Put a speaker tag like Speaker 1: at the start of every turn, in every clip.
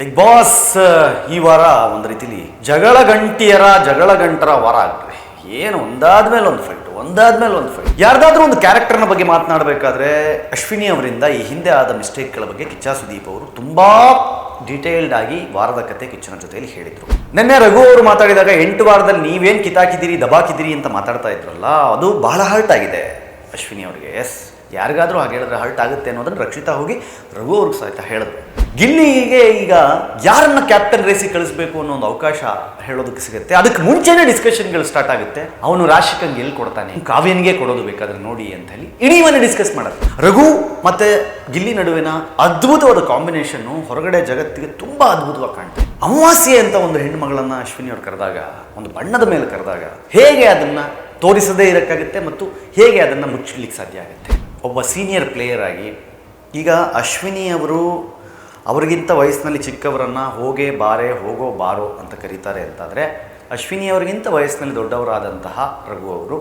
Speaker 1: Big boss ಈ ವಾರ ಒಂದು ರೀತಿಲಿ ಜಗಳಗಂಟರ ವಾರ ಆಗ್ತದೆ. ಏನು ಒಂದಾದ್ಮೇಲೆ ಒಂದು ಫೈಟ್ ಯಾರ್ದಾದ್ರೂ ಒಂದು ಕ್ಯಾರೆಕ್ಟರ್ನ ಬಗ್ಗೆ ಮಾತನಾಡಬೇಕಾದ್ರೆ ಅಶ್ವಿನಿ ಅವರಿಂದ ಈ ಹಿಂದೆ ಆದ ಮಿಸ್ಟೇಕ್ಗಳ ಬಗ್ಗೆ ಕಿಚ್ಚ ಸುದೀಪ್ ಅವರು ತುಂಬಾ ಡೀಟೇಲ್ಡ್ ಆಗಿ ವಾರದ ಕತೆ ಕಿಚ್ಚನ ಜೊತೆಯಲ್ಲಿ ಹೇಳಿದ್ರು. ನಿನ್ನೆ ರಘು ಅವರು ಮಾತಾಡಿದಾಗ 8 ವಾರದಲ್ಲಿ ನೀವೇನು ಕಿತಾಕಿದ್ದೀರಿ ದಬಾಕಿದ್ದೀರಿ ಅಂತ ಮಾತಾಡ್ತಾ ಇದ್ರಲ್ಲ, ಅದು ಬಹಳ ಹರ್ಟ್ ಆಗಿದೆ ಅಶ್ವಿನಿ ಅವರಿಗೆ. ಎಸ್, ಯಾರಿಗಾದ್ರೂ ಹಾಗೆ ಹೇಳಿದ್ರೆ ಹರ್ಟ್ ಆಗುತ್ತೆ ಅನ್ನೋದನ್ನು ರಕ್ಷಿತಾ ಹೋಗಿ ರಘು ಅವ್ರಿಗೆ ಸಹಿತ ಹೇಳಿದ್ರು. ಗಿಲ್ಲಿಗೆ ಈಗ ಯಾರನ್ನ ಕ್ಯಾಪ್ಟನ್ ರೇಸಿಗೆ ಕಳಿಸ್ಬೇಕು ಅನ್ನೋ ಒಂದು ಅವಕಾಶ ಹೇಳೋದಕ್ಕೆ ಸಿಗುತ್ತೆ. ಅದಕ್ಕೆ ಮುಂಚೆನೇ ಡಿಸ್ಕಷನ್ಗಳು ಸ್ಟಾರ್ಟ್ ಆಗುತ್ತೆ. ಅವನು ರಾಶಿಕಂಗೆ ಎಲ್ಲಿ ಕೊಡ್ತಾನೆ, ಕಾವ್ಯನಿಗೆ ಕೊಡೋದು ಬೇಕಾದ್ರೆ ನೋಡಿ ಅಂತ ಹೇಳಿ ಇಡೀ ಮನೆ ಡಿಸ್ಕಸ್ ಮಾಡೋದು. ರಘು ಮತ್ತೆ ಗಿಲ್ಲಿ ನಡುವಿನ ಅದ್ಭುತವಾದ ಕಾಂಬಿನೇಷನ್ನು ಹೊರಗಡೆ ಜಗತ್ತಿಗೆ ತುಂಬಾ ಅದ್ಭುತವಾಗಿ ಕಾಣ್ತದೆ. ಅಮಾವಾಸ್ಯೆ ಅಂತ ಒಂದು ಹೆಣ್ಣು ಮಗಳನ್ನ ಅಶ್ವಿನಿ ಅವ್ರು ಕರೆದಾಗ, ಒಂದು ಬಣ್ಣದ ಮೇಲೆ ಕರೆದಾಗ ಹೇಗೆ ಅದನ್ನ ತೋರಿಸದೇ ಇರೋಕ್ಕಾಗುತ್ತೆ ಮತ್ತು ಹೇಗೆ ಅದನ್ನು ಮುಚ್ಚಲಿಕ್ಕೆ ಸಾಧ್ಯ ಆಗುತ್ತೆ. ಒಬ್ಬ ಸೀನಿಯರ್ ಪ್ಲೇಯರ್ ಆಗಿ ಈಗ ಅಶ್ವಿನಿ ಅವರು ಅವ್ರಿಗಿಂತ ವಯಸ್ಸಿನಲ್ಲಿ ಚಿಕ್ಕವರನ್ನು ಹೋಗೋ ಬಾರೋ ಅಂತ ಕರೀತಾರೆ ಅಂತಾದರೆ, ಅಶ್ವಿನಿ ಅವರಿಗಿಂತ ವಯಸ್ಸಿನಲ್ಲಿ ದೊಡ್ಡವರಾದಂತಹ ರಘು ಅವರು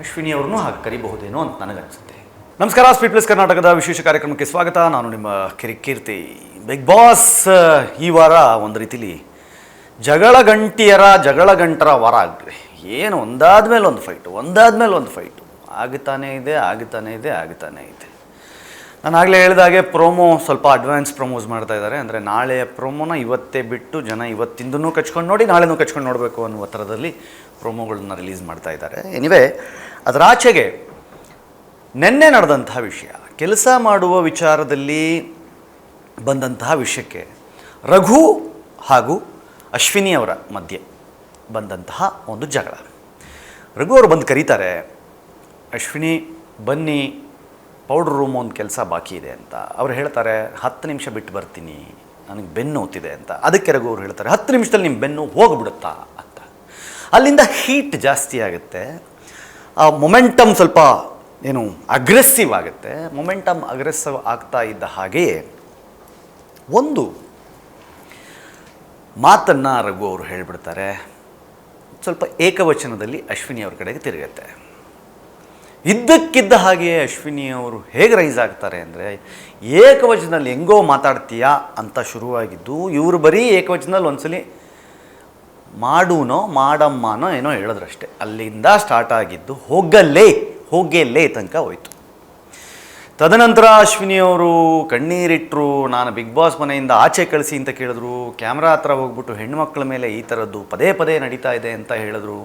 Speaker 1: ಅಶ್ವಿನಿ ಅವ್ರನ್ನೂ ಹಾಗೆ ಕರಿಬಹುದೇನೋ ಅಂತ ನನಗನ್ಸುತ್ತೆ. ನಮಸ್ಕಾರ, ಸ್ಪೀಡ್ ಪ್ಲಸ್ ಕರ್ನಾಟಕದ ವಿಶೇಷ ಕಾರ್ಯಕ್ರಮಕ್ಕೆ ಸ್ವಾಗತ. ನಾನು ನಿಮ್ಮ ಕಿರಿಕೀರ್ತಿ. ಬಿಗ್ ಬಾಸ್ ಈ ವಾರ ಒಂದು ರೀತಿಲಿ ಜಗಳಗಂಟರ ವಾರ ಆಗ್ತದೆ. ಏನು ಒಂದಾದ್ಮೇಲೆ ಒಂದು ಫೈಟು ಆಗುತ್ತಾನೇ ಇದೆ. ನಾನು ಆಗಲೇ ಹೇಳಿದಾಗೆ ಪ್ರೋಮೋ ಸ್ವಲ್ಪ ಅಡ್ವಾನ್ಸ್ ಪ್ರೊಮೋಸ್ ಮಾಡ್ತಾ ಇದ್ದಾರೆ. ಅಂದರೆ ನಾಳೆಯ ಪ್ರೋಮೋನ ಇವತ್ತೇ ಬಿಟ್ಟು ಜನ ಇವತ್ತಿಂದೂ ಕಚ್ಕೊಂಡು ನೋಡಿ ನಾಳೆನೂ ಕಚ್ಕೊಂಡು ನೋಡಬೇಕು ಅನ್ನುವ ಥರದಲ್ಲಿ ಪ್ರೋಮೋಗಳನ್ನ ರಿಲೀಸ್ ಮಾಡ್ತಾ ಇದ್ದಾರೆ. ಎನಿವೆ, ಅದರ ಆಚೆಗೆ ನಿನ್ನೆ ನಡೆದಂತಹ ವಿಷಯ, ಕೆಲಸ ಮಾಡುವ ವಿಚಾರದಲ್ಲಿ ಬಂದಂತಹ ವಿಷಯಕ್ಕೆ ರಘು ಹಾಗೂ ಅಶ್ವಿನಿ ಅವರ ಮಧ್ಯೆ ಬಂದಂತಹ ಒಂದು ಜಗಳ. ರಘು ಅವರು ಬಂದು ಕರೀತಾರೆ, ಅಶ್ವಿನಿ ಬನ್ನಿ, ಪೌಡ್ರ್ ರೂಮ್ ಒಂದು ಕೆಲಸ ಬಾಕಿ ಇದೆ ಅಂತ. ಅವ್ರು ಹೇಳ್ತಾರೆ 10 ನಿಮಿಷ ಬಿಟ್ಟು ಬರ್ತೀನಿ, ನನಗೆ ಬೆನ್ನು ನೋವ್ತಿದೆ ಅಂತ. ಅದಕ್ಕೆ ರಘು ಅವ್ರು ಹೇಳ್ತಾರೆ 10 ನಿಮಿಷದಲ್ಲಿ ನಿಮ್ಮ ಬೆನ್ನು ಹೋಗ್ಬಿಡುತ್ತಾ ಅಂತ. ಅಲ್ಲಿಂದ ಹೀಟ್ ಜಾಸ್ತಿ ಆಗುತ್ತೆ, ಆ ಮೊಮೆಂಟಮ್ ಸ್ವಲ್ಪ ಅಗ್ರೆಸಿವ್ ಆಗುತ್ತೆ. ಮೊಮೆಂಟಮ್ ಅಗ್ರೆಸಿವ್ ಆಗ್ತಾ ಇದ್ದ ಹಾಗೆಯೇ ಒಂದು ಮಾತನ್ನು ರಘು ಅವರು ಹೇಳಿಬಿಡ್ತಾರೆ. ಸ್ವಲ್ಪ ಏಕವಚನದಲ್ಲಿ ಅಶ್ವಿನಿ ಅವ್ರ ಕಡೆಗೆ ತಿರುಗುತ್ತೆ. ಇದ್ದಕ್ಕಿದ್ದ ಹಾಗೆಯೇ ಅಶ್ವಿನಿ ಅವರು ಹೇಗೆ ರೈಸ್ ಆಗ್ತಾರೆ ಅಂದರೆ, ಏಕವಚನದಲ್ಲಿ ಹೆಂಗೋ ಮಾತಾಡ್ತೀಯಾ ಅಂತ ಶುರುವಾಗಿದ್ದು ಇವರು ಬರೀ ಏಕವಚನದಲ್ಲಿ ಒಂದ್ಸಲಿ ಮಾಡಮ್ಮನೋ ಏನೋ ಹೇಳಿದ್ರಷ್ಟೇ. ಅಲ್ಲಿಂದ ಸ್ಟಾರ್ಟ್ ಆಗಿದ್ದು ಹೋಗಲೇ ತನಕ ಹೋಯಿತು. ತದನಂತರ ಅಶ್ವಿನಿ ಅವರು ಕಣ್ಣೀರಿಟ್ಟರು. ನಾನು ಬಿಗ್ ಬಾಸ್ ಮನೆಯಿಂದ ಆಚೆ ಕಳಿಸಿ ಅಂತ ಕೇಳಿದ್ರು. ಕ್ಯಾಮ್ರಾ ಹತ್ರ ಹೋಗ್ಬಿಟ್ಟು ಹೆಣ್ಮಕ್ಳ ಮೇಲೆ ಈ ಥರದ್ದು ಪದೇ ನಡೀತಾ ಇದೆ ಅಂತ ಹೇಳಿದ್ರು.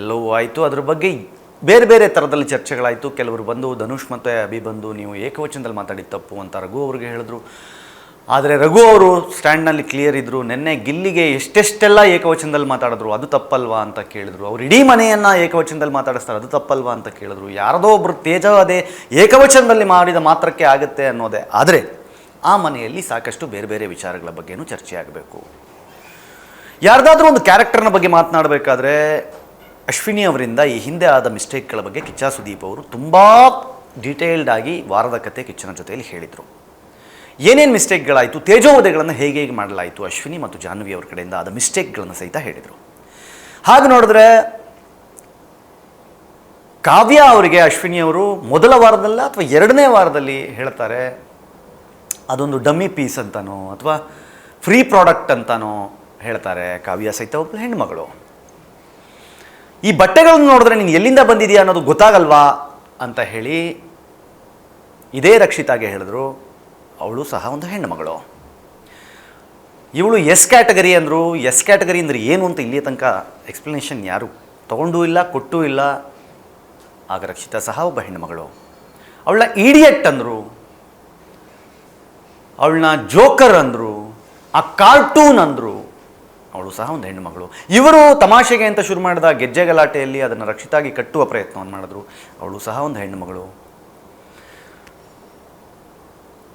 Speaker 1: ಎಲ್ಲವೂ ಆಯಿತು. ಅದ್ರ ಬಗ್ಗೆ ಬೇರೆ ಥರದಲ್ಲಿ ಚರ್ಚೆಗಳಾಯಿತು. ಕೆಲವರು ಬಂದು ಧನುಷ್ ಮತ್ತು ಅಭಿ ಬಂದು ನೀವು ಏಕವಚನದಲ್ಲಿ ಮಾತಾಡಿದ ತಪ್ಪು ಅಂತ ರಘು ಅವ್ರಿಗೆ ಹೇಳಿದ್ರು. ಆದರೆ ರಘು ಅವರು ಸ್ಟ್ಯಾಂಡ್ನಲ್ಲಿ ಕ್ಲಿಯರ್ ಇದ್ದರು. ನಿನ್ನೆ ಗಿಲ್ಲಿಗೆ ಎಷ್ಟೆಷ್ಟೆಲ್ಲ ಏಕವಚನದಲ್ಲಿ ಮಾತಾಡಿದ್ರು, ಅದು ತಪ್ಪಲ್ವಾ ಅಂತ ಕೇಳಿದ್ರು. ಅವ್ರು ಇಡೀ ಮನೆಯನ್ನು ಏಕವಚನದಲ್ಲಿ ಮಾತಾಡಿಸ್ತಾರೆ, ಅದು ತಪ್ಪಲ್ವಾ ಅಂತ ಕೇಳಿದ್ರು. ಯಾರದೋ ಒಬ್ಬರು ತೇಜ ಅದೇ ಏಕವಚನದಲ್ಲಿ ಮಾಡಿದ ಮಾತ್ರಕ್ಕೆ ಆಗುತ್ತೆ ಅನ್ನೋದೇ. ಆದರೆ ಆ ಮನೆಯಲ್ಲಿ ಸಾಕಷ್ಟು ಬೇರೆ ವಿಚಾರಗಳ ಬಗ್ಗೆನೂ ಚರ್ಚೆ ಆಗಬೇಕು. ಯಾರ್ದಾದ್ರೂ ಒಂದು ಕ್ಯಾರೆಕ್ಟರ್ನ ಬಗ್ಗೆ ಮಾತನಾಡಬೇಕಾದ್ರೆ ಅಶ್ವಿನಿ ಅವರಿಂದ ಈ ಹಿಂದೆ ಆದ ಮಿಸ್ಟೇಕ್ಗಳ ಬಗ್ಗೆ ಕಿಚ್ಚ ಸುದೀಪ್ ಅವರು ತುಂಬ ಡೀಟೇಲ್ಡ್ ಆಗಿ ವಾರದ ಕತೆ ಕಿಚ್ಚನ ಜೊತೆಯಲ್ಲಿ ಹೇಳಿದರು. ಏನೇನು ಮಿಸ್ಟೇಕ್ಗಳಾಯಿತು, ತೇಜೋವಧೆಗಳನ್ನು ಹೇಗೆ ಮಾಡಲಾಯಿತು, ಅಶ್ವಿನಿ ಮತ್ತು ಜಾಹ್ನವಿ ಅವ್ರ ಕಡೆಯಿಂದ ಆದ ಮಿಸ್ಟೇಕ್ಗಳನ್ನು ಸಹಿತ ಹೇಳಿದರು. ಹಾಗೆ ನೋಡಿದ್ರೆ ಕಾವ್ಯ ಅವರಿಗೆ ಅಶ್ವಿನಿ ಅವರು ಮೊದಲ ವಾರದಲ್ಲ ಅಥವಾ 2ನೇ ವಾರದಲ್ಲಿ ಹೇಳ್ತಾರೆ, ಅದೊಂದು ಡಮ್ಮಿ ಪೀಸ್ ಅಂತನೋ ಅಥವಾ ಫ್ರೀ ಪ್ರಾಡಕ್ಟ್ ಅಂತನೋ ಹೇಳ್ತಾರೆ. ಕಾವ್ಯ ಸಹಿತ ಒಬ್ಬಳು ಹೆಣ್ಮಗಳು. ಈ ಬಟ್ಟೆಗಳನ್ನು ನೋಡಿದ್ರೆ ನೀನು ಎಲ್ಲಿಂದ ಬಂದಿದೆಯಾ ಅನ್ನೋದು ಗೊತ್ತಾಗಲ್ವಾ ಅಂತ ಹೇಳಿ ಇದೇ ರಕ್ಷಿತಾಗೆ ಹೇಳಿದ್ರು. ಅವಳು ಸಹ ಒಂದು ಹೆಣ್ಣು ಮಗಳು. ಇವಳು ಎಸ್ ಕ್ಯಾಟಗರಿ ಅಂದರು. ಎಸ್ ಕ್ಯಾಟಗರಿ ಅಂದರೆ ಏನು ಅಂತ ಇಲ್ಲಿಯ ತನಕ ಎಕ್ಸ್ಪ್ಲನೇಷನ್ ಯಾರು ತೊಗೊಂಡೂ ಇಲ್ಲ, ಕೊಟ್ಟೂ ಇಲ್ಲ. ಆಗ ರಕ್ಷಿತಾ ಸಹ ಒಬ್ಬ ಹೆಣ್ಣು ಮಗಳು. ಅವಳನ್ನ ಈಡಿಯಟ್ ಅಂದರು, ಅವಳನ್ನ ಜೋಕರ್ ಅಂದರು, ಆ ಕಾರ್ಟೂನ್ ಅಂದರು. ಅವಳು ಸಹ ಒಂದು ಹೆಣ್ಣು ಮಗಳು. ಇವರು ತಮಾಷೆಗೆ ಅಂತ ಶುರು ಮಾಡಿದ ಗೆಜ್ಜೆ ಗಲಾಟೆಯಲ್ಲಿ ಅದನ್ನು ರಕ್ಷಿತಾಗಿ ಕಟ್ಟುವ ಪ್ರಯತ್ನವನ್ನು ಮಾಡಿದ್ರು. ಅವಳು ಸಹ ಒಂದು ಹೆಣ್ಣು ಮಗಳು.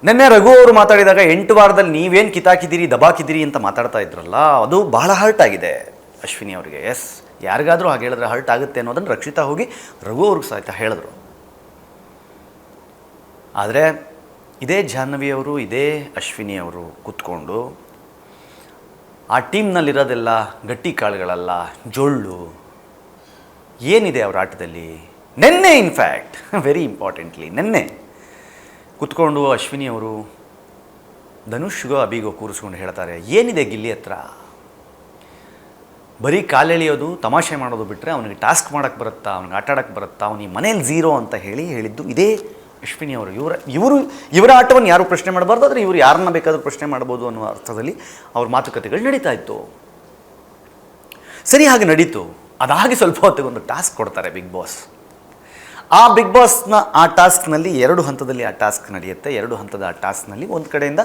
Speaker 1: ನಿನ್ನೆ ರಘು ಅವರು ಮಾತಾಡಿದಾಗ 8 ವಾರದಲ್ಲಿ ನೀವೇನು ಕಿತಾಕಿದ್ದೀರಿ ದಬಾಕಿದ್ದೀರಿ ಅಂತ ಮಾತಾಡ್ತಾ ಇದ್ರಲ್ಲ, ಅದು ಬಹಳ ಹರ್ಟ್ ಆಗಿದೆ ಅಶ್ವಿನಿ ಅವರಿಗೆ. ಎಸ್, ಯಾರಿಗಾದರೂ ಹಾಗೆ ಹೇಳಿದ್ರೆ ಹರ್ಟ್ ಆಗುತ್ತೆ ಅನ್ನೋದನ್ನು ರಕ್ಷಿತಾ ಹೋಗಿ ರಘು ಅವ್ರಿಗೆ ಸಹಿತ ಹೇಳಿದ್ರು. ಆದರೆ ಇದೇ ಜಾಹ್ನವಿಯವರು, ಇದೇ ಅಶ್ವಿನಿ ಅವರು ಕೂತ್ಕೊಂಡು ಆ ಟೀಮ್ನಲ್ಲಿರೋದೆಲ್ಲ ಗಟ್ಟಿ ಕಾಳುಗಳಲ್ಲ, ಜೊಳ್ಳು ಏನಿದೆ ಅವರ ಆಟದಲ್ಲಿ. ನಿನ್ನೆ ಇನ್ಫ್ಯಾಕ್ಟ್ ವೆರಿ ಇಂಪಾರ್ಟೆಂಟ್ಲಿ ನಿನ್ನೆ ಕೂತ್ಕೊಂಡು ಅಶ್ವಿನಿ ಅವರು ಧನುಷ್ಗೋ ಅಭಿಗೋ ಕೂರಿಸ್ಕೊಂಡು ಹೇಳ್ತಾರೆ, ಏನಿದೆ ಗಿಲ್ಲಿ ಹತ್ರ, ಬರೀ ಕಾಲೆಳೆಯೋದು ತಮಾಷೆ ಮಾಡೋದು ಬಿಟ್ಟರೆ ಅವನಿಗೆ ಟಾಸ್ಕ್ ಮಾಡೋಕ್ಕೆ ಬರುತ್ತಾ, ಅವ್ನಿಗೆ ಆಟ ಆಡೋಕ್ಕೆ ಬರುತ್ತಾ, ಅವನಿಗೆ ಮನೇಲಿ ಝೀರೋ ಅಂತ ಹೇಳಿದ್ದು ಇದೇ ಅಶ್ವಿನಿ ಅವರು. ಇವರ ಆಟವನ್ನು ಯಾರು ಪ್ರಶ್ನೆ ಮಾಡಬಾರ್ದು, ಆದರೆ ಇವರು ಯಾರನ್ನ ಬೇಕಾದರೂ ಪ್ರಶ್ನೆ ಮಾಡ್ಬೋದು ಅನ್ನೋ ಅರ್ಥದಲ್ಲಿ ಅವ್ರ ಮಾತುಕತೆಗಳು ನಡೀತಾ ಇತ್ತು. ಸರಿ, ಹಾಗೆ ನಡೀತು. ಅದಾಗಿ ಸ್ವಲ್ಪ ಹೊತ್ತಿಗೆ ಒಂದು ಟಾಸ್ಕ್ ಕೊಡ್ತಾರೆ ಬಿಗ್ ಬಾಸ್. ಆ ಬಿಗ್ ಬಾಸ್ನ ಆ ಟಾಸ್ಕ್ನಲ್ಲಿ 2 ಹಂತದಲ್ಲಿ ಆ ಟಾಸ್ಕ್ ನಡೆಯುತ್ತೆ. 2 ಹಂತದ ಆ ಟಾಸ್ಕ್ನಲ್ಲಿ ಒಂದು ಕಡೆಯಿಂದ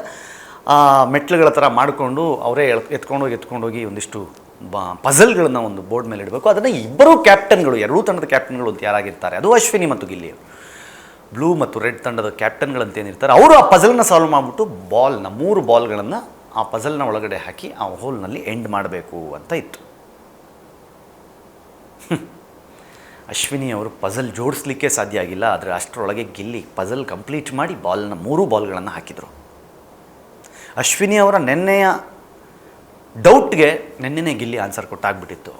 Speaker 1: ಮೆಟ್ಲುಗಳ ಥರ ಮಾಡಿಕೊಂಡು ಅವರೇ ಎತ್ಕೊಂಡೋಗಿ ಒಂದಿಷ್ಟು ಪಝಲ್ಗಳನ್ನು ಒಂದು ಬೋರ್ಡ್ ಮೇಲೆ ಇಡಬೇಕು. ಅದನ್ನು ಇಬ್ಬರು ಕ್ಯಾಪ್ಟನ್ಗಳು, 2 ತಂಡದ ಕ್ಯಾಪ್ಟನ್ಗಳು ಅಂತ ಯಾರಾಗಿರ್ತಾರೆ, ಅದು ಅಶ್ವಿನಿ ಮತ್ತು ಗಿಲ್ಲಿ, ಬ್ಲೂ ಮತ್ತು ರೆಡ್ ತಂಡದ ಕ್ಯಾಪ್ಟನ್ಗಳಂತೇನಿರ್ತಾರೆ, ಅವರು ಆ ಪಝಲ್ನ ಸಾಲ್ವ್ ಮಾಡಿಬಿಟ್ಟು 3 ಬಾಲ್ಗಳನ್ನು ಆ ಪಝಲ್ನ ಒಳಗಡೆ ಹಾಕಿ ಆ ಹೋಲ್ನಲ್ಲಿ ಎಂಡ್ ಮಾಡಬೇಕು ಅಂತ ಇತ್ತು. ಅಶ್ವಿನಿ ಅವರು ಪಝಲ್ ಜೋಡಿಸ್ಲಿಕ್ಕೆ ಸಾಧ್ಯ ಆಗಿಲ್ಲ, ಆದರೆ ಅಷ್ಟರೊಳಗೆ ಗಿಲ್ಲಿ ಪಝಲ್ ಕಂಪ್ಲೀಟ್ ಮಾಡಿ 3 ಬಾಲ್ಗಳನ್ನು ಹಾಕಿದರು. ಅಶ್ವಿನಿ ಅವರ ನೆನ್ನೆಯ ಡೌಟ್ಗೆ ನೆನ್ನೆನೇ ಗಿಲ್ಲಿ ಆನ್ಸರ್ ಕೊಟ್ಟಾಗ್ಬಿಟ್ಟಿತ್ತು.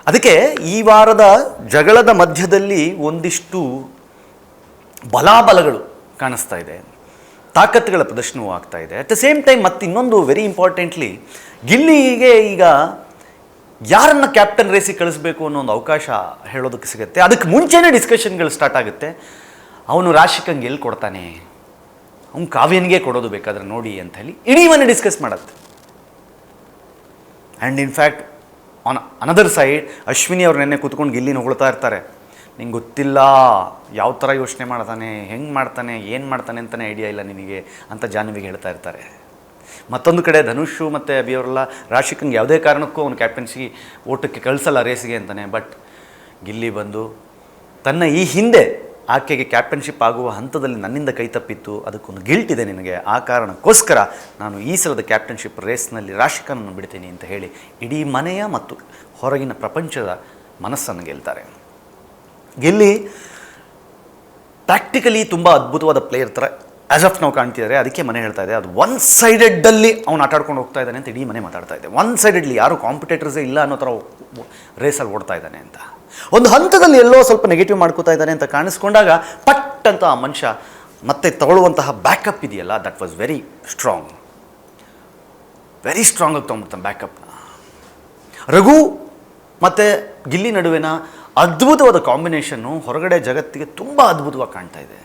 Speaker 1: ಅದಕ್ಕೆ ಈ ವಾರದ ಜಗಳದ ಮಧ್ಯದಲ್ಲಿ ಒಂದಿಷ್ಟು ಬಲಾಬಲಗಳು ಕಾಣಿಸ್ತಾ ಇದೆ, ತಾಕತ್ತುಗಳ ಪ್ರದರ್ಶನವೂ ಆಗ್ತಾ ಇದೆ. ಅಟ್ ದ ಸೇಮ್ ಟೈಮ್ ಮತ್ತು ಇನ್ನೊಂದು ವೆರಿ ಇಂಪಾರ್ಟೆಂಟ್ಲಿ, ಗಿಲ್ಲಿಗೆ ಈಗ ಯಾರನ್ನು ಕ್ಯಾಪ್ಟನ್ ರೇಸಿಗೆ ಕಳಿಸ್ಬೇಕು ಅನ್ನೋ ಒಂದು ಅವಕಾಶ ಹೇಳೋದಕ್ಕೆ ಸಿಗುತ್ತೆ. ಅದಕ್ಕೆ ಮುಂಚೆನೇ ಡಿಸ್ಕಷನ್ಗಳು ಸ್ಟಾರ್ಟ್ ಆಗುತ್ತೆ. ಅವನು ರಾಶಿಕಂಗೆ ಎಲ್ಲಿ ಕೊಡ್ತಾನೆ, ಅವ್ನು ಕಾವ್ಯನಿಗೆ ಕೊಡೋದು ಬೇಕಾದ್ರೆ ನೋಡಿ ಅಂತ ಹೇಳಿ ಇಡೀ ಮನೆ ಡಿಸ್ಕಸ್ ಮಾಡುತ್ತೆ. And in fact on another side Ashwini ಅವ್ರು ನೆನ್ನೆ ಕೂತ್ಕೊಂಡು ಗಿಲ್ಲಿನ ಹೊಗಳ್ತಾ ಇರ್ತಾರೆ, ನಿಂಗೆ ಗೊತ್ತಿಲ್ಲ ಯಾವ ಥರ ಯೋಚನೆ ಮಾಡ್ತಾನೆ, ಹೆಂಗೆ ಮಾಡ್ತಾನೆ, ಏನು ಮಾಡ್ತಾನೆ ಅಂತಲೇ ಐಡಿಯಾ ಇಲ್ಲ ನಿನಗೆ ಅಂತ ಜಾಹ್ನವಿಗೆ ಹೇಳ್ತಾ ಇರ್ತಾರೆ. ಮತ್ತೊಂದು ಕಡೆ ಧನುಷು ಮತ್ತು ಅಭಿ ಅವರೆಲ್ಲ ರಾಶಿಕಂಗೆ ಯಾವುದೇ ಕಾರಣಕ್ಕೂ ಅವನು ಕ್ಯಾಪ್ಟನ್ಸಿ ಓಟಕ್ಕೆ ಕಳಿಸಲ್ಲ ರೇಸ್ಗೆ ಅಂತಲೇ. ಬಟ್ ಗಿಲ್ಲಿ ಬಂದು ತನ್ನ ಈ ಹಿಂದೆ ಆಕೆಗೆ ಕ್ಯಾಪ್ಟನ್ಶಿಪ್ ಆಗುವ ಹಂತದಲ್ಲಿ ನನ್ನಿಂದ ಕೈ ತಪ್ಪಿತ್ತು, ಅದಕ್ಕೊಂದು ಗಿಲ್ಟ್ ಇದೆ ನಿನಗೆ, ಆ ಕಾರಣಕ್ಕೋಸ್ಕರ ನಾನು ಈ ಸಲದ ಕ್ಯಾಪ್ಟನ್ಶಿಪ್ ರೇಸ್ನಲ್ಲಿ ರಾಶಿಕನನ್ನು ಬಿಡ್ತೀನಿ ಅಂತ ಹೇಳಿ ಇಡೀ ಮನೆಯ ಮತ್ತು ಹೊರಗಿನ ಪ್ರಪಂಚದ ಮನಸ್ಸನ್ನು ಗೆಲ್ತಾರೆ. ಗಿಲ್ಲಿ ಪ್ರಾಕ್ಟಿಕಲಿ ತುಂಬ ಅದ್ಭುತವಾದ ಪ್ಲೇಯರ್ ಥರ ಆ್ಯಸ್ ಆಫ್ ನಾವು ಕಾಣ್ತಿದ್ದಾರೆ. ಅದಕ್ಕೆ ಮನೆ ಹೇಳ್ತಾ ಇದೆ, ಅದು ಒನ್ ಸೈಡೆಡ್ಡಲ್ಲಿ ಅವ್ನು ಆಟಾಡ್ಕೊಂಡು ಹೋಗ್ತಾ ಇದ್ದಾನೆ ಅಂತ ಇಡೀ ಮನೆ ಮಾತಾಡ್ತಾ ಇದೆ. ಒನ್ ಸೈಡೆಡ್ಲಿ ಯಾರು ಕಾಂಪಿಟೇಟರ್ಸೇ ಇಲ್ಲ ಅನ್ನೋ ಥರ ರೇಸಲ್ಲಿ ಓಡ್ತಾ ಇದ್ದಾನೆ ಅಂತ. ಒಂದು ಹಂತದಲ್ಲಿ ಎಲ್ಲೋ ಸ್ವಲ್ಪ ನೆಗೆಟಿವ್ ಮಾಡ್ಕೋತಾ ಇದ್ದಾನೆ ಅಂತ ಕಾಣಿಸ್ಕೊಂಡಾಗ ಪಟ್ ಅಂತ ಆ ಮನುಷ್ಯ ಮತ್ತೆ ತಗೊಳ್ಳುವಂತಹ ಬ್ಯಾಕಪ್ ಇದೆಯಲ್ಲ, ದಟ್ ವಾಸ್ ವೆರಿ ಸ್ಟ್ರಾಂಗ್ ಆಗಿ ತೊಗೊಂಡ್ಬಿಡ್ತಾನೆ ಬ್ಯಾಕಪ್ನ. ರಘು ಮತ್ತು ಗಿಲ್ಲಿ ನಡುವಿನ ಅದ್ಭುತವಾದ ಕಾಂಬಿನೇಷನ್ನು ಹೊರಗಡೆ ಜಗತ್ತಿಗೆ ತುಂಬ ಅದ್ಭುತವಾಗಿ ಕಾಣ್ತಾ ಇದೆ.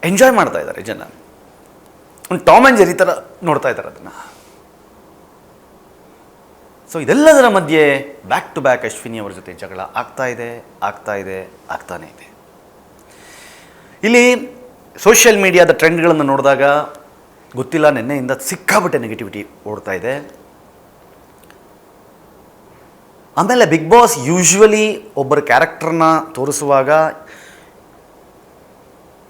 Speaker 1: ಎಂಜಾಯ್ ಮಾಡ್ತಾ ಇದ್ದಾರೆ ಜನ, ಒಂದು ಟಾಮ್ ಆ್ಯಂಡ್ ಜೆರಿ ಥರ ನೋಡ್ತಾ ಇದ್ದಾರೆ ಅದನ್ನು. ಸೊ ಇದೆಲ್ಲದರ ಮಧ್ಯೆ ಬ್ಯಾಕ್ ಟು ಬ್ಯಾಕ್ ಅಶ್ವಿನಿ ಅವರ ಜೊತೆ ಜಗಳ ಆಗ್ತಾನೇ ಇದೆ. ಇಲ್ಲಿ ಸೋಷಿಯಲ್ ಮೀಡಿಯಾದ ಟ್ರೆಂಡ್ಗಳನ್ನು ನೋಡಿದಾಗ ಗೊತ್ತಿಲ್ಲ, ನಿನ್ನೆಯಿಂದ ಸಿಕ್ಕಾಪಟ್ಟೆ ನೆಗೆಟಿವಿಟಿ ಓಡ್ತಾ ಇದೆ. ಆಮೇಲೆ ಬಿಗ್ ಬಾಸ್ ಯೂಶ್ವಲಿ ಒಬ್ಬರ ಕ್ಯಾರೆಕ್ಟರ್ನ ತೋರಿಸುವಾಗ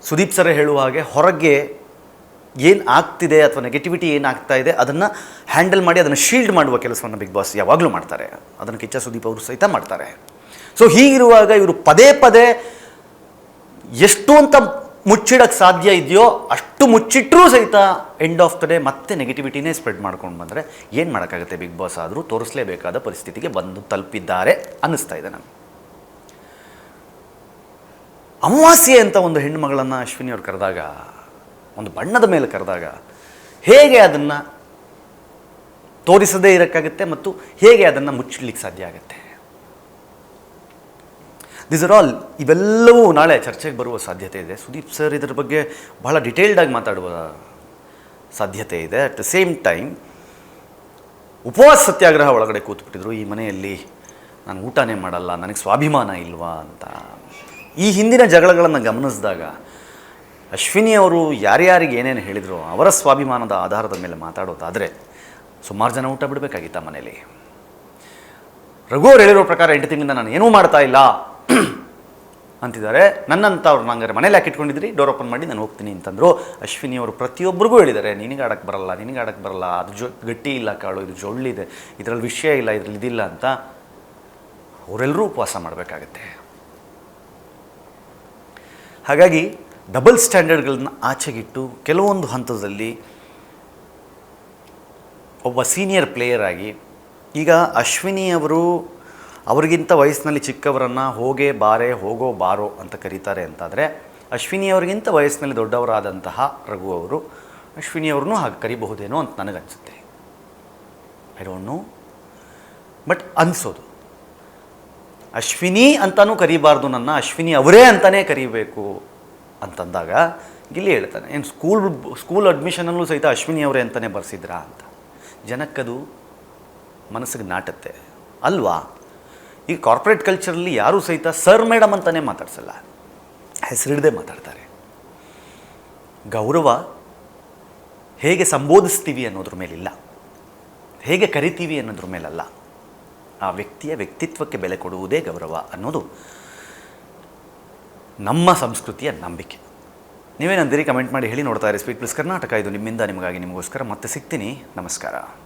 Speaker 1: ಸುದೀಪ್ ಸರ್ ಹೇಳುವ ಹಾಗೆ ಹೊರಗೆ ಏನು ಆಗ್ತಿದೆ ಅಥವಾ ನೆಗೆಟಿವಿಟಿ ಏನಾಗ್ತಾ ಇದೆ ಅದನ್ನು ಹ್ಯಾಂಡಲ್ ಮಾಡಿ ಅದನ್ನು ಶೀಲ್ಡ್ ಮಾಡುವ ಕೆಲಸವನ್ನು ಬಿಗ್ ಬಾಸ್ ಯಾವಾಗಲೂ ಮಾಡ್ತಾರೆ. ಅದನ್ನು ಕಿಚ್ಚ ಸುದೀಪ್ ಅವರು ಸಹಿತ ಮಾಡ್ತಾರೆ. ಸೊ ಹೀಗಿರುವಾಗ ಇವರು ಪದೇ ಎಷ್ಟು ಅಂತ ಮುಚ್ಚಿಡೋಕ್ಕೆ ಸಾಧ್ಯ ಇದೆಯೋ ಅಷ್ಟು ಮುಚ್ಚಿಟ್ಟರೂ ಸಹಿತ ಎಂಡ್ ಆಫ್ ದ ಡೇ ಮತ್ತೆ ನೆಗೆಟಿವಿಟಿನೇ ಸ್ಪ್ರೆಡ್ ಮಾಡ್ಕೊಂಡು ಬಂದರೆ ಏನು ಮಾಡೋಕ್ಕಾಗುತ್ತೆ. ಬಿಗ್ ಬಾಸ್ ಆದರೂ ತೋರಿಸಲೇಬೇಕಾದ ಪರಿಸ್ಥಿತಿಗೆ ಬಂದು ತಲುಪಿದ್ದಾರೆ ಅನ್ನಿಸ್ತಾ ಇದೆ ನನಗೆ. ಅಮಾವಾಸ್ಯೆ ಅಂತ ಒಂದು ಹೆಣ್ಣು ಮಗಳನ್ನು ಅಶ್ವಿನಿ ಅವ್ರು ಕರೆದಾಗ, ಒಂದು ಬಣ್ಣದ ಮೇಲೆ ಕರೆದಾಗ ಹೇಗೆ ಅದನ್ನು ತೋರಿಸದೇ ಇರೋಕ್ಕಾಗುತ್ತೆ ಮತ್ತು ಹೇಗೆ ಅದನ್ನು ಮುಚ್ಚಿಡ್ಲಿಕ್ಕೆ ಸಾಧ್ಯ ಆಗುತ್ತೆ. ದಿಸ್ ಆರ್ ಆಲ್, ಇವೆಲ್ಲವೂ ನಾಳೆ ಚರ್ಚೆಗೆ ಬರುವ ಸಾಧ್ಯತೆ ಇದೆ. ಸುದೀಪ್ ಸರ್ ಇದರ ಬಗ್ಗೆ ಬಹಳ ಡಿಟೇಲ್ಡಾಗಿ ಮಾತಾಡುವ ಸಾಧ್ಯತೆ ಇದೆ. ಅಟ್ ದ ಸೇಮ್ ಟೈಮ್ ಉಪವಾಸ ಸತ್ಯಾಗ್ರಹ ಒಳಗಡೆ ಕೂತ್ಬಿಟ್ಟಿದ್ರು. ಈ ಮನೆಯಲ್ಲಿ ನಾನು ಊಟನೇ ಮಾಡಲ್ಲ, ನನಗೆ ಸ್ವಾಭಿಮಾನ ಇಲ್ವಾ ಅಂತ. ಈ ಹಿಂದಿನ ಜಗಳಗಳನ್ನು ಗಮನಿಸಿದಾಗ ಅಶ್ವಿನಿ ಅವರು ಯಾರ್ಯಾರಿಗೆ ಏನೇನು ಹೇಳಿದ್ರು ಅವರ ಸ್ವಾಭಿಮಾನದ ಆಧಾರದ ಮೇಲೆ ಮಾತಾಡೋದಾದರೆ ಸುಮಾರು ಜನ ಊಟ ಬಿಡಬೇಕಾಗಿತ್ತು ಆ ಮನೇಲಿ. ರಘು ಅವ್ರು ಹೇಳಿರೋ ಪ್ರಕಾರ 8 ತಿಂಗಳಿಂದ ನಾನು ಏನೂ ಮಾಡ್ತಾ ಇಲ್ಲ ಅಂತಿದ್ದಾರೆ. ನನ್ನಂಥವ್ರು ನಂಗೆ ಮನೇಲಿ ಯಾಕೆ ಇಟ್ಕೊಂಡಿದ್ರಿ, ಡೋರ್ ಓಪನ್ ಮಾಡಿ ನಾನು ಹೋಗ್ತೀನಿ ಅಂತಂದರು. ಅಶ್ವಿನಿ ಅವರು ಪ್ರತಿಯೊಬ್ಬರಿಗೂ ಹೇಳಿದ್ದಾರೆ, ನಿನಗೆ ಆಡೋಕ್ಕೆ ಬರಲ್ಲ, ಅದು ಗಟ್ಟಿ ಇಲ್ಲ ಕಾಳು, ಇದು ಜೊಳ್ಳಿದೆ, ಇದರಲ್ಲಿ ವಿಷಯ ಇಲ್ಲ, ಇದರಲ್ಲಿ ಇದಿಲ್ಲ ಅಂತ. ಅವರೆಲ್ಲರೂ ಉಪವಾಸ ಮಾಡಬೇಕಾಗತ್ತೆ. ಹಾಗಾಗಿ ಡಬಲ್ ಸ್ಟ್ಯಾಂಡರ್ಡ್ಗಳನ್ನ ಆಚೆಗಿಟ್ಟು ಕೆಲವೊಂದು ಹಂತದಲ್ಲಿ ಒಬ್ಬ ಸೀನಿಯರ್ ಪ್ಲೇಯರ್ ಆಗಿ, ಈಗ ಅಶ್ವಿನಿ ಅವರು ಅವರಿಗಿಂತ ವಯಸ್ಸಿನಲ್ಲಿ ಚಿಕ್ಕವರನ್ನು ಹೋಗೋ ಬಾರೋ ಅಂತ ಕರೀತಾರೆ ಅಂತಾದರೆ, ಅಶ್ವಿನಿ ಅವರಿಗಿಂತ ವಯಸ್ಸಿನಲ್ಲಿ ದೊಡ್ಡವರಾದಂತಹ ರಘು ಅವರು ಅಶ್ವಿನಿ ಅವ್ರನ್ನೂ ಹಾಗೆ ಕರಿಬಹುದೇನೋ ಅಂತ ನನಗನ್ಸುತ್ತೆ. ಐ ಡೋಂಟ್ ನೋ, ಬಟ್ ಅನಿಸೋದು ಅಶ್ವಿನಿ ಅಂತಲೂ ಕರಿಬಾರ್ದು, ನನ್ನ ಅಶ್ವಿನಿ ಅವರೇ ಅಂತಲೇ ಕರಿಬೇಕು ಅಂತಂದಾಗ ಗಿಲ್ಲಿ ಹೇಳ್ತಾನೆ, ಏನು ಸ್ಕೂಲ್ ಅಡ್ಮಿಷನಲ್ಲೂ ಸಹಿತ ಅಶ್ವಿನಿ ಅವರೇ ಅಂತಲೇ ಬರ್ಸಿದ್ರಾ ಅಂತ. ಜನಕ್ಕದು ಮನಸ್ಸಿಗೆ ನಾಟುತ್ತೆ ಅಲ್ವಾ. ಈ ಕಾರ್ಪೊರೇಟ್ ಕಲ್ಚರಲ್ಲಿ ಯಾರೂ ಸಹಿತ ಸರ್ ಮೇಡಮ್ ಅಂತಲೇ ಮಾತಾಡ್ಸಲ್ಲ, ಹೆಸರಿಡದೆ ಮಾತಾಡ್ತಾರೆ. ಗೌರವ ಹೇಗೆ ಸಂಬೋಧಿಸ್ತೀವಿ ಅನ್ನೋದ್ರ ಮೇಲಿಲ್ಲ, ಹೇಗೆ ಕರಿತೀವಿ ಅನ್ನೋದ್ರ ಮೇಲಲ್ಲ, ಆ ವ್ಯಕ್ತಿಯ ವ್ಯಕ್ತಿತ್ವಕ್ಕೆ ಬೆಲೆ ಕೊಡುವುದೇ ಗೌರವ ಅನ್ನೋದು ನಮ್ಮ ಸಂಸ್ಕೃತಿಯ ನಂಬಿಕೆ. ನೀವೇನಂದಿರಿ ಕಮೆಂಟ್ ಮಾಡಿ ಹೇಳಿ. ನೋಡ್ತಾ ಇರಿ ಸ್ಪೀಡ್ ಪ್ಲಸ್ ಕರ್ನಾಟಕ. ಇದು ನಿಮ್ಮಿಂದ ನಿಮಗಾಗಿ ನಿಮಗೋಸ್ಕರ. ಮತ್ತೆ ಸಿಗ್ತೀನಿ. ನಮಸ್ಕಾರ.